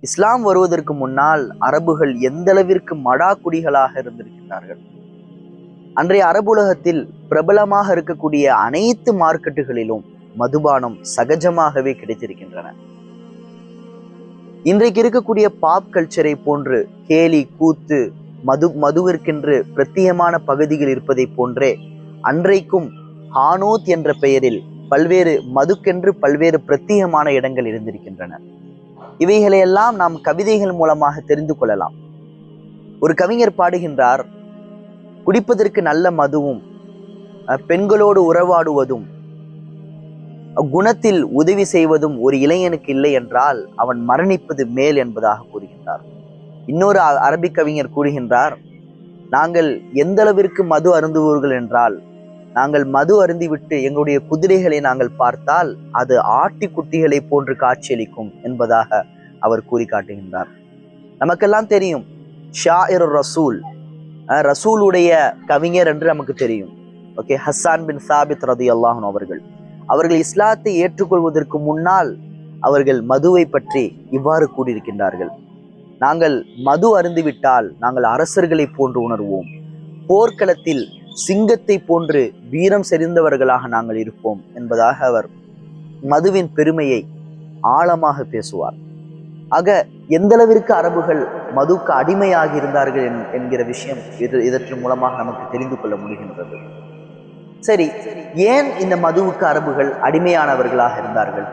இஸ்லாம் வருவதற்கு முன்னால் அரபுகள் எந்த அளவிற்கு மடா குடிகளாக இருந்திருக்கின்றார்கள். அன்றைய அரபுலகத்தில் பிரபலமாக இருக்கக்கூடிய அனைத்து மார்க்கெட்டுகளிலும் மதுபானம் சகஜமாகவே கிடைத்திருக்கின்றன. இன்றைக்கு இருக்கக்கூடிய பாப் கல்ச்சரை போன்று கேலி கூத்து மதுவிற்கென்று பிரத்யேகமான பகுதிகள் இருப்பதை போன்றே அன்றைக்கும் ஹானோத் என்ற பெயரில் மதுக்கென்று பல்வேறு பிரத்யேகமான இடங்கள் இருந்திருக்கின்றன. இவைகளையெல்லாம் நாம் கவிதைகள் மூலமாக தெரிந்து கொள்ளலாம். ஒரு கவிஞர் பாடுகின்றார், குடிப்பதற்கு நல்ல மதுவும் பெண்களோடு உறவாடுவதும் குணத்தில் உதவி செய்வதும் ஒரு இளைஞனுக்கு இல்லை என்றால் அவன் மரணிப்பது மேல் என்பதாக கூறுகின்றார். இன்னொரு அரபிக் கவிஞர் கூறுகின்றார், நாங்கள் எந்த அளவிற்கு மது அருந்துவர்கள் என்றால், நாங்கள் மது அருந்திவிட்டு எங்களுடைய குதிரைகளை நாங்கள் பார்த்தால் அது ஆட்டி குட்டிகளை போன்று காட்சியளிக்கும் என்பதாக அவர் கூறி காட்டுகின்றார். நமக்கெல்லாம் தெரியும், ஷாயிர் ரசூல், ரசூலுடைய கவிஞர் என்று நமக்கு தெரியும். ஓகே, ஹஸ்ஸான் பின் சாபித் ரலியல்லாஹு அன்ஹு அவர்கள் இஸ்லாத்தை ஏற்றுக்கொள்வதற்கு முன்னால் அவர்கள் மதுவை பற்றி இவ்வாறு கூறியிருக்கின்றார்கள், நாங்கள் மது அருந்துவிட்டால் நாங்கள் அரசர்களை போன்று உணர்வோம், போர்க்களத்தில் சிங்கத்தை போன்று வீரம் செறிந்தவர்களாக நாங்கள் இருப்போம் என்பதாக அவர் மதுவின் பெருமையை ஆழமாக பேசுவார். ஆக எந்த அளவிற்கு அரபுகள் மதுக்கு அடிமையாகி இருந்தார்கள் என்கிற விஷயம் இதற்கு மூலமாக நமக்கு தெரிந்து கொள்ள முடிகின்றது. சரி, ஏன் இந்த மதுவுக்கு அரபுகள் அடிமையானவர்களாக இருந்தார்கள்?